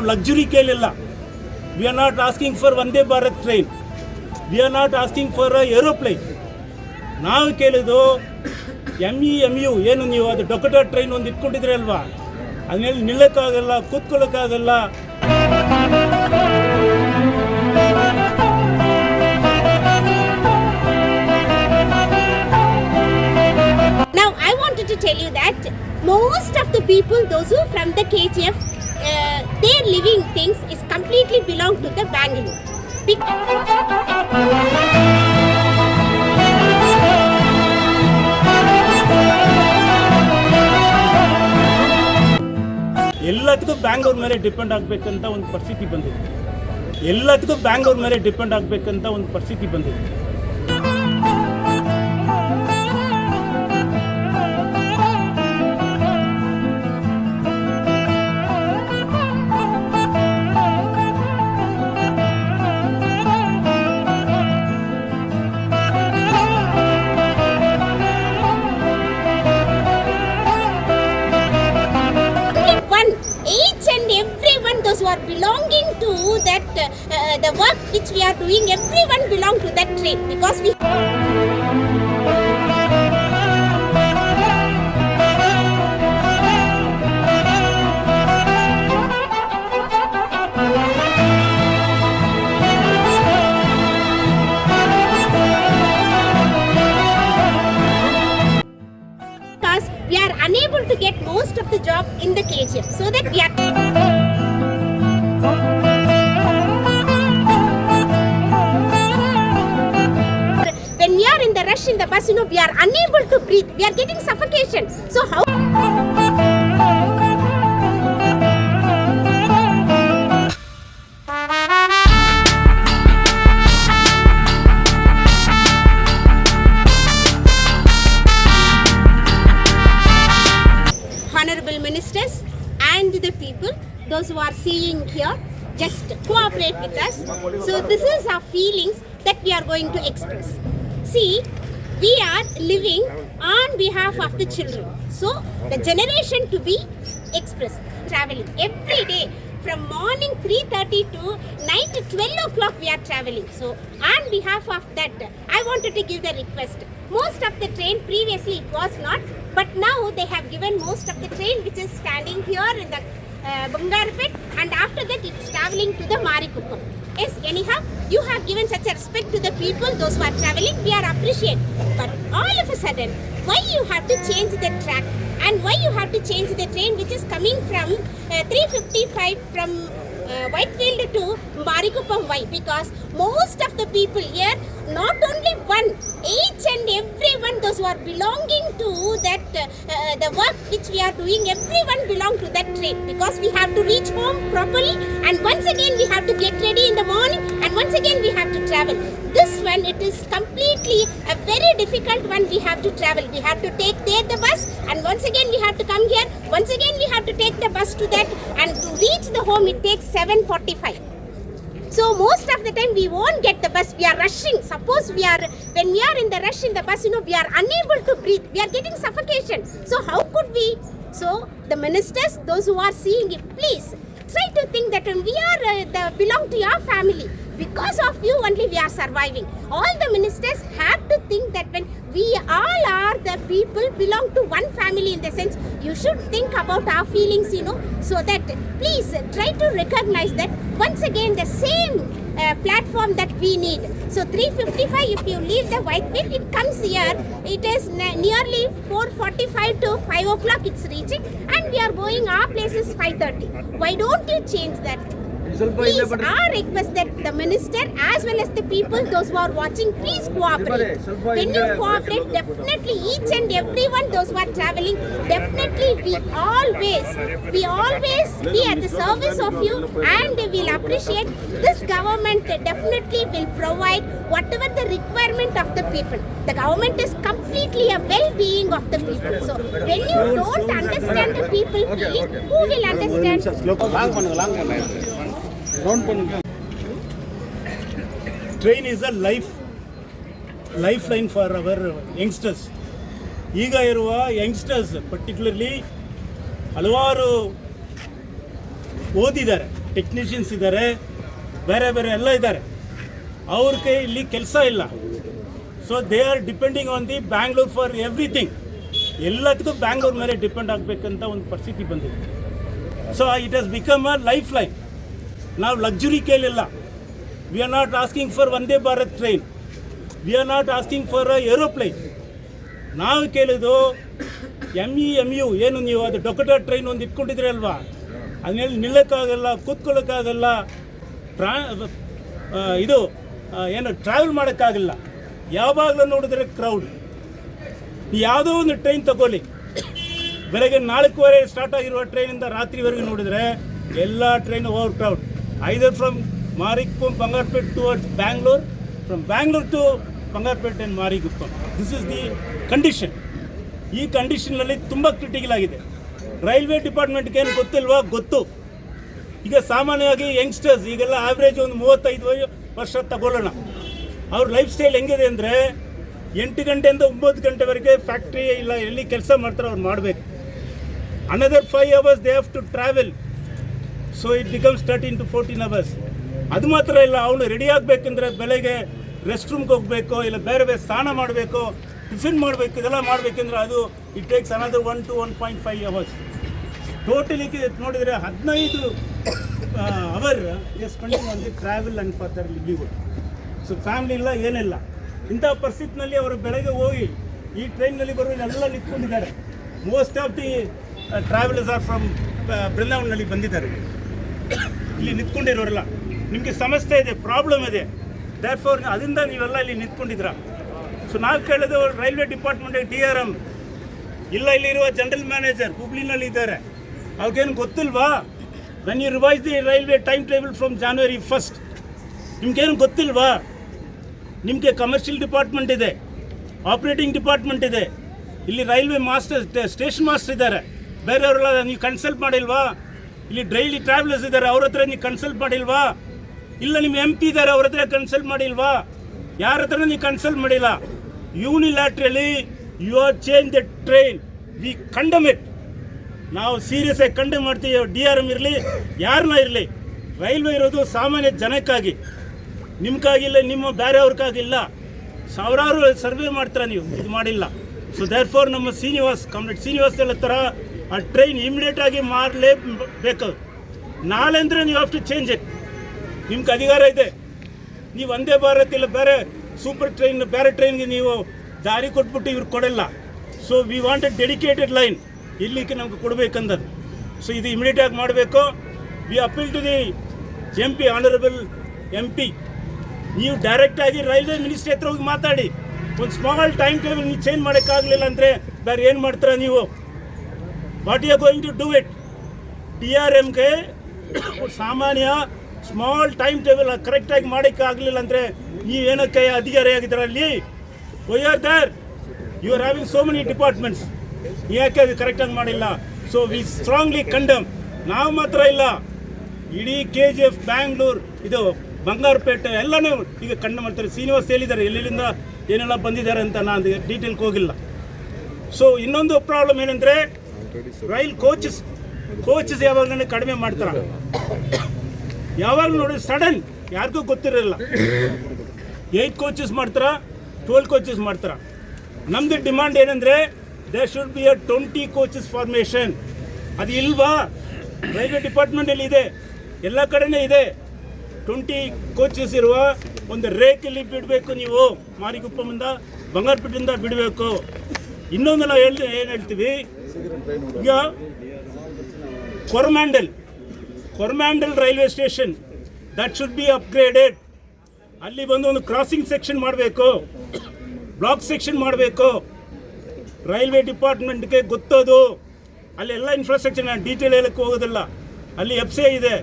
Luxury ಕೇಳಿಲ್ಲ. We are not asking for Vande Bharat train, we are not asking for aeroplane. ನಾವು ಕೇಳಿದ್ದು MU ಏನು ನೀವು ಅದು ಡೊಕಟರ್ ಟ್ರೈನ್ ಒಂದು ಇಟ್ಕೊಂಡಿದ್ರೆ ಅಲ್ವಾ, ಅದನ್ನೆಲ್ಲಿ ನಿಲ್ಲಕ್ಕಾಗಲ್ಲ, ಕೂತ್ಕೊಳ್ಳೋಕ್ಕಾಗಲ್ಲ. Now I wanted to tell you that most of the people, those who from the KGF, their living things is completely belong to the Bangalore. ಎಲ್ಲದಕ್ಕೂ ಬ್ಯಾಂಗ್ಳೂರ್ ಮೇಲೆ depend ಆಗಬೇಕಂತ ಒಂದು ಪರಿಸ್ಥಿತಿ ಬಂದಿದೆ. ಎಲ್ಲದಕ್ಕೂ ಬ್ಯಾಂಗ್ಳೂರ್ ಮೇಲೆ ಡಿಪೆಂಡ್ ಆಗಬೇಕಂತ ಒಂದು ಪರಿಸ್ಥಿತಿ ಬಂದಿದೆ. Those who are belonging to that the work which we are doing, everyone belong to that train because we are unable to get most of the job in the KGF, so that we are in the rush in the bus, we are unable to breathe, we are getting suffocation. So how honorable ministers and the people, those who are seeing here, just cooperate with us. So this is our feelings that we are going to express. See, we are living on behalf of the children. So the generation to be expressed, traveling every day from morning 3:30 to night 12 o'clock we are traveling. So on behalf of that, I wanted to give the request. Most of the train previously it was not, but now they have given most of the train which is standing here in the Bangarpet, and after that it's traveling to the Marikuppam. Yes, anyhow, you have given such a respect to the people, those who are traveling, we are appreciate. But all of a sudden, why you have to change the track and why you have to change the train which is coming from 355 from Whitefield to Marikuppam? Why? Because most of the people here, not only one, each and everyone, those who are belonging to that the work which we are doing, everyone belong to that train because we have to reach home properly, and once again we have to get ready in the morning, and once again we have to travel. This one, it is completely a very difficult one. We have to travel, we have to take there the bus, and once again we have to come here, once again we have to take the bus to that, and to reach the home it takes 7:45. So most of the time we won't get the bus, we are rushing. Suppose when we are in the rush in the bus, we are unable to breathe, we are getting suffocation. So how could we? So the ministers, those who are seeing it, please try to think that when we are belong to your family, because of you only we are surviving. All the ministers have to think that when we all are the people belong to one family, in the sense you should think about our feelings, so that please try to recognize that once again the same platform that we need. So 355, if you leave the Whitefield, it comes here, it is nearly 4:45 to 5 o'clock it's reaching, and we are going, our place is 5:30. Why don't you change that? Please, our request that the minister as well as the people, those who are watching, please cooperate. When you cooperate, definitely each and everyone, those who are traveling, definitely we always be at the service of you, and we will appreciate. This government definitely will provide whatever the requirement of the people. The government is completely a well-being of the people. So when you don't understand the people feeling, who will understand? Train is a lifeline for our youngsters. ಈಗ ಇರುವ youngsters particularly ಹಲವಾರು ಓದಿದ್ದಾರೆ, technicians ಇದ್ದಾರೆ, ಬೇರೆ ಬೇರೆ ಎಲ್ಲ ಇದ್ದಾರೆ. ಅವ್ರಿಗೆ ಇಲ್ಲಿ ಕೆಲಸ ಇಲ್ಲ. So they are depending on the Bangalore for everything. ಎಲ್ಲದಕ್ಕೂ ಬ್ಯಾಂಗ್ಳೂರ್ ಮೇಲೆ ಡಿಪೆಂಡ್ ಆಗಬೇಕಂತ ಒಂದು ಪರಿಸ್ಥಿತಿ ಬಂದಿದೆ. So it has become a life line. ನಾವು ಲಕ್ಸುರಿ ಕೇಳಿಲ್ಲ. We are not asking for Vande Bharat train, we are not asking for a aeroplane. ನಾವು ಕೇಳಿದ್ದು MU ಏನು ನೀವು ಅದು ಡೊಕಟಾ ಟ್ರೈನ್ ಒಂದು ಇಟ್ಕೊಂಡಿದ್ರೆ ಅಲ್ವಾ, ಅದನ್ನೆಲ್ಲಿ ನಿಲ್ಲಕ್ಕಾಗಲ್ಲ, ಕೂತ್ಕೊಳ್ಳೋಕ್ಕಾಗಲ್ಲ, ಇದು ಏನು ಟ್ರಾವೆಲ್ ಮಾಡೋಕ್ಕಾಗಲ್ಲ. ಯಾವಾಗಲೂ ನೋಡಿದ್ರೆ ಕ್ರೌಡ್. ಯಾವುದೋ ಒಂದು ಟ್ರೈನ್ ತಗೊಳ್ಳಿ, ಬೆಳಗ್ಗೆ 4:15 ಸ್ಟಾರ್ಟ್ ಆಗಿರುವ ಟ್ರೈನಿಂದ ರಾತ್ರಿವರೆಗೂ ನೋಡಿದರೆ ಎಲ್ಲ train over crowd. Either from Marikuppam Bangarapet towards Bangalore, from Bangalore to Bangarapet and Marikuppam. This is the condition. ಈ ಕಂಡೀಷನ್ನಲ್ಲಿ ತುಂಬ ಕ್ರಿಟಿಕಲ್ ಆಗಿದೆ. ರೈಲ್ವೆ ಡಿಪಾರ್ಟ್ಮೆಂಟ್ಗೆ ಏನು ಗೊತ್ತಿಲ್ವಾ? ಗೊತ್ತು. ಈಗ ಸಾಮಾನ್ಯವಾಗಿ ಯಂಗ್ಸ್ಟರ್ಸ್ ಈಗೆಲ್ಲ ಆವ್ರೇಜ್ ಒಂದು 35 ವರ್ಷ ತಗೊಳ್ಳೋಣ. ಅವ್ರ ಲೈಫ್ ಸ್ಟೈಲ್ ಹೆಂಗಿದೆ ಅಂದರೆ 8 ಗಂಟೆಯಿಂದ 9 ಗಂಟೆವರೆಗೆ ಫ್ಯಾಕ್ಟ್ರಿ ಇಲ್ಲ ಎಲ್ಲಿ ಕೆಲಸ ಮಾಡ್ತಾರೆ ಅವ್ರು ಮಾಡಬೇಕು. Another 5 hours they have to travel. So it becomes 13 to 14 hours. ಅದು ಮಾತ್ರ ಇಲ್ಲ, ಅವನು ರೆಡಿ ಆಗಬೇಕಂದ್ರೆ ಬೆಳಗ್ಗೆ ರೆಸ್ಟ್ ರೂಮ್ಗೆ ಹೋಗಬೇಕು, ಇಲ್ಲ ಬೇರೆ ಬೇರೆ ಸ್ನಾನ ಮಾಡಬೇಕು, ಟಿಫಿನ್ ಮಾಡಬೇಕು, ಇದೆಲ್ಲ ಮಾಡಬೇಕಂದ್ರೆ ಅದು it takes another 1 to 1.5 hours. Totally ನೋಡಿದರೆ 15 hour spending on the travel and for their livelihood. So family ಇಲ್ಲ, ಏನಿಲ್ಲ. ಇಂಥ ಪರಿಸ್ಥಿತಿನಲ್ಲಿ ಅವರು ಬೆಳಗ್ಗೆ ಹೋಗಿ ಈ ಟ್ರೈನ್ನಲ್ಲಿ ಬರೋರೆಲ್ಲ ನಿಂತ್ಕೊಂಡಿದ್ದಾರೆ. Most of the travellers are from ಬೃಂದಾವನ್ನಲ್ಲಿ ಬಂದಿದ್ದಾರೆ. ಇಲ್ಲಿ ನಿಂತ್ಕೊಂಡಿರೋರೆಲ್ಲ ನಿಮಗೆ ಸಮಸ್ಯೆ ಇದೆ, ಪ್ರಾಬ್ಲಮ್ ಇದೆ, ದ್ಯಾಟ್ ಫಾರ್ ಅದರಿಂದ ನೀವೆಲ್ಲ ಇಲ್ಲಿ ನಿಂತ್ಕೊಂಡಿದ್ರ. ಸೊ ನಾವು ಕೇಳೋದು ರೈಲ್ವೆ ಡಿಪಾರ್ಟ್ಮೆಂಟ್ DRM ಇಲ್ಲ, ಇಲ್ಲಿರುವ ಜನರಲ್ ಮ್ಯಾನೇಜರ್ ಹುಬ್ಳಿನಲ್ಲಿ ಇದ್ದಾರೆ, ಅವ್ರಿಗೇನು ಗೊತ್ತಿಲ್ವಾ? When you revise the railway timetable from January 1st, ನಿಮ್ಗೇನು ಗೊತ್ತಿಲ್ವಾ? ನಿಮಗೆ ಕಮರ್ಷಿಯಲ್ ಡಿಪಾರ್ಟ್ಮೆಂಟ್ ಇದೆ, ಆಪ್ರೇಟಿಂಗ್ ಡಿಪಾರ್ಟ್ಮೆಂಟ್ ಇದೆ, ಇಲ್ಲಿ ರೈಲ್ವೆ ಮಾಸ್ಟರ್ ಸ್ಟೇಷನ್ ಮಾಸ್ಟರ್ ಇದ್ದಾರೆ, ಬೇರೆಯವರೆಲ್ಲ ನೀವು ಕನ್ಸಲ್ಟ್ ಮಾಡಿಲ್ವಾ? ಇಲ್ಲಿ ಡೈಲಿ ಟ್ರಾವೆಲರ್ಸ್ ಇದ್ದಾರೆ, ಅವ್ರ ಹತ್ರ ನೀವು ಕನ್ಸಲ್ಟ್ ಮಾಡಿಲ್ವಾ? ಇಲ್ಲ ನಿಮ್ಮ MP ಇದ್ದಾರೆ, ಅವ್ರ ಹತ್ರ ಕನ್ಸಲ್ಟ್ ಮಾಡಿಲ್ವಾ? ಯಾರ ಹತ್ರ ನೀವು ಕನ್ಸಲ್ಟ್ ಮಾಡಿಲ್ಲ. Unilaterally you are change the train. We condemn it. ನಾವು ಸೀರಿಯಸ್ ಆಗಿ ಕಂಡಮ್ ಮಾಡ್ತೀವಿ. DRM ಇರಲಿ, ಯಾರನ್ನ ಇರಲಿ, ರೈಲ್ವೆ ಇರೋದು ಸಾಮಾನ್ಯ ಜನಕ್ಕಾಗಿ, ನಿಮ್ಗಾಗಿಲ್ಲ, ನಿಮ್ಮ ಬೇರೆಯವ್ರಿಗಾಗಿಲ್ಲ. ಸಾವಿರಾರು ಸರ್ವೆ ಮಾಡ್ತಾರೆ, ನೀವು ಇದು ಮಾಡಿಲ್ಲ. ಸೊ ದೇರ್ ಫಾರ್ ನಮ್ಮ ಕಾಮ್ರೇಡ್ ಶ್ರೀನಿವಾಸ್ ಹೇಳೋ ಥರ ಆ ಟ್ರೈನ್ ಇಮಿಡಿಯೇಟಾಗಿ ಮಾಡಲೇಬೇಕು. ನಾಳೆ ಅಂದರೆ ನೀವು ಹ್ಯಾವ್ ಟು ಚೇಂಜ್ ಇಟ್. ನಿಮ್ಗೆ ಅಧಿಕಾರ ಇದೆ. ನೀವು ವಂದೇ ಭಾರತ್ ಇಲ್ಲ ಬೇರೆ ಸೂಪರ್ ಟ್ರೈನ್, ಬೇರೆ ಟ್ರೈನ್ಗೆ ನೀವು ದಾರಿ ಕೊಟ್ಬಿಟ್ಟು ಇವ್ರು ಕೊಡಲ್ಲ. So we want a dedicated line, ಇಲ್ಲಿಗೆ ನಮ್ಗೆ ಕೊಡಬೇಕಂದದ್ದು. ಸೊ ಇದು ಇಮಿಡಿಯೇಟಾಗಿ ಮಾಡಬೇಕು. We appeal to the MP, honourable MP, ನೀವು ಡೈರೆಕ್ಟಾಗಿ ರೈಲ್ವೆ ಮಿನಿಸ್ಟ್ರಿ ಹತ್ರ ಹೋಗಿ ಮಾತಾಡಿ. ಒಂದು ಸ್ಮಾಲ್ ಟೈಮ್ ಟೇಬಲ್ ನೀವು ಚೇಂಜ್ ಮಾಡೋಕ್ಕಾಗಲಿಲ್ಲ ಅಂದರೆ ಬೇರೆ ಏನು ಮಾಡ್ತೀರಾ ನೀವು? What you are going to do it? DRMಗೆ ಸಾಮಾನ್ಯ ಸ್ಮಾಲ್ ಟೈಮ್ ಟೇಬಲ್ ಕರೆಕ್ಟಾಗಿ ಮಾಡೋಕ್ಕಾಗಲಿಲ್ಲ ಅಂದರೆ ನೀವೇನಕ್ಕೆ ಅಧಿಕಾರಿ ಆಗಿದ್ದೀರ ಅಲ್ಲಿ? Why are there? You are having so many departments. ಯಾಕೆ ಅದು ಕರೆಕ್ಟಾಗಿ ಮಾಡಿಲ್ಲ? So we strongly condemn. ನಾವು ಮಾತ್ರ ಇಲ್ಲ, ಇಡೀ KGF, ಬ್ಯಾಂಗ್ಳೂರ್, ಇದು ಬಂಗಾರಪೇಟೆ ಎಲ್ಲನೂ ಈಗ ಕಂಡು ಮಾಡ್ತಾರೆ. ಶ್ರೀನಿವಾಸ್ ಹೇಳಿದ್ದಾರೆ ಎಲ್ಲೆಲ್ಲಿಂದ ಏನೆಲ್ಲ ಬಂದಿದ್ದಾರೆ ಅಂತ, ನಾನು ಡೀಟೇಲ್ಗೆ ಹೋಗಿಲ್ಲ. ಸೊ ಇನ್ನೊಂದು ಪ್ರಾಬ್ಲಮ್ ಏನಂದರೆ ರೈಲ್ ಕೋಚಸ್ ಯಾವಾಗಲೂ ಕಡಿಮೆ ಮಾಡ್ತಾರೆ. ಯಾವಾಗ ನೋಡಿ ಸಡನ್ ಯಾರಿಗೂ ಗೊತ್ತಿರಲಿಲ್ಲ 8 ಕೋಚಸ್ ಮಾಡ್ತಾರ, 12 ಕೋಚಸ್ ಮಾಡ್ತಾರ. ನಮ್ಮದು ಡಿಮಾಂಡ್ ಏನಂದರೆ there should be a 20 coaches formation. ಅದು ಇಲ್ವಾ? ರೈಲ್ವೆ ಡಿಪಾರ್ಟ್ಮೆಂಟಲ್ಲಿ ಇದೆ, ಎಲ್ಲ ಕಡೆನೇ ಇದೆ. 20 ಕೋಚಸ್ ಇರುವ ಒಂದು ರೇಕಲ್ಲಿ ಬಿಡಬೇಕು. ನೀವು ಮಾರಿಗುಪ್ಪಮಿಂದ ಬಂಗಾರಪೇಟೆಯಿಂದ ಬಿಡಬೇಕು. ಇನ್ನೊಂದು ನಾವು ಏನು ಹೇಳ್ತೀವಿ, ಈಗ Coromandel railway station that should be upgraded. ಅಲ್ಲಿ ಬಂದು ಒಂದು ಕ್ರಾಸಿಂಗ್ ಸೆಕ್ಷನ್ ಮಾಡಬೇಕು, ಬ್ಲಾಕ್ ಸೆಕ್ಷನ್ ಮಾಡಬೇಕು. ರೈಲ್ವೆ ಡಿಪಾರ್ಟ್ಮೆಂಟ್ಗೆ ಗೊತ್ತದು. ಅಲ್ಲಿ ಎಲ್ಲ ಇನ್ಫ್ರಾಸ್ಟ್ರಕ್ಚರ್, ನಾನು ಡೀಟೇಲ್ ಹೇಳಕ್ಕೆ ಹೋಗೋದಿಲ್ಲ. ಅಲ್ಲಿ FCI ಇದೆ,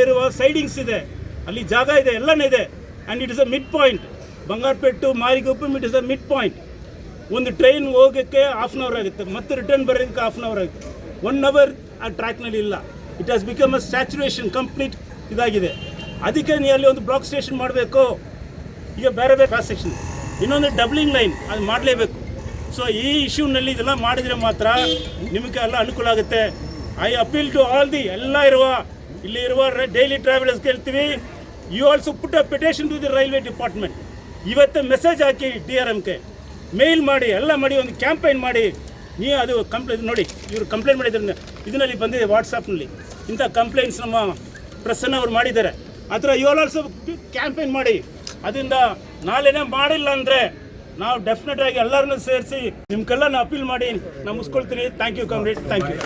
ಇರುವ ಸೈಡಿಂಗ್ಸ್ ಇದೆ, ಅಲ್ಲಿ ಜಾಗ ಇದೆ, ಎಲ್ಲನೇ ಇದೆ. And it is a mid point. Bangarapet to Marikuppam it is a mid point. ಒಂದು ಟ್ರೈನ್ ಹೋಗೋಕ್ಕೆ 1/2 hour ಆಗುತ್ತೆ, ಮತ್ತು ರಿಟರ್ನ್ ಬರೋದಕ್ಕೆ 1/2 hour ಆಗುತ್ತೆ. 1 hour ಆ ಟ್ರ್ಯಾಕ್ನಲ್ಲಿ ಇಲ್ಲ. It has become a saturation, complete ಇದಾಗಿದೆ. ಅದಕ್ಕೆ ನೀವು ಅಲ್ಲಿ ಒಂದು ಬ್ಲಾಕ್ ಸ್ಟೇಷನ್ ಮಾಡಬೇಕು. ಈಗ ಬೇರೆ ಬೇರೆ ಕ್ರಾಸ್ ಸೆಕ್ಷನ್, ಇನ್ನೊಂದು ಡಬ್ಲಿಂಗ್ ಲೈನ್, ಅದು ಮಾಡಲೇಬೇಕು. ಸೊ ಈ ಇಶ್ಯೂನಲ್ಲಿ ಇದೆಲ್ಲ ಮಾಡಿದರೆ ಮಾತ್ರ ನಿಮಗೆ ಎಲ್ಲ ಅನುಕೂಲ ಆಗುತ್ತೆ. I appeal to all the ಎಲ್ಲ ಇರುವ ಇಲ್ಲಿ ಇರುವ ಡೈಲಿ ಟ್ರಾವೆಲರ್ಸ್ ಹೇಳ್ತೀವಿ, you also put a petition to the railway department. ಇವತ್ತು ಮೆಸೇಜ್ ಹಾಕಿ DRMಗೆ ಮೇಲ್ ಮಾಡಿ ಎಲ್ಲ ಮಾಡಿ ಒಂದು ಕ್ಯಾಂಪೈನ್ ಮಾಡಿ. ನೀವು ಅದು ಕಂಪ್ಲೇಂಟ್ ನೋಡಿ, ಇವರು ಕಂಪ್ಲೇಂಟ್ ಮಾಡಿದ್ರೆ ಇದರಲ್ಲಿ ಬಂದಿದೆ ವಾಟ್ಸಪ್ನಲ್ಲಿ ಇಂಥ ಕಂಪ್ಲೇಂಟ್ಸ್ ನಮ್ಮ ಪ್ರಸನ್ನ ಅವ್ರು ಮಾಡಿದ್ದಾರೆ. ಆ ಥರ ಯು ಆಲ್ಸೋ ಕ್ಯಾಂಪೈನ್ ಮಾಡಿ. ಅದರಿಂದ ನಾಳೆನೇ ಮಾಡಿಲ್ಲ ಅಂದರೆ ನಾವು ಡೆಫಿನೆಟ್ ಆಗಿ ಎಲ್ಲರನ್ನೂ ಸೇರಿಸಿ ನಿಮ್ಗೆಲ್ಲ ನಾನು ಅಪೀಲ್ ಮಾಡಿ ನಾನು ಮುಗಿಸ್ಕೊಳ್ತೀನಿ. Thank you comrade, thank you.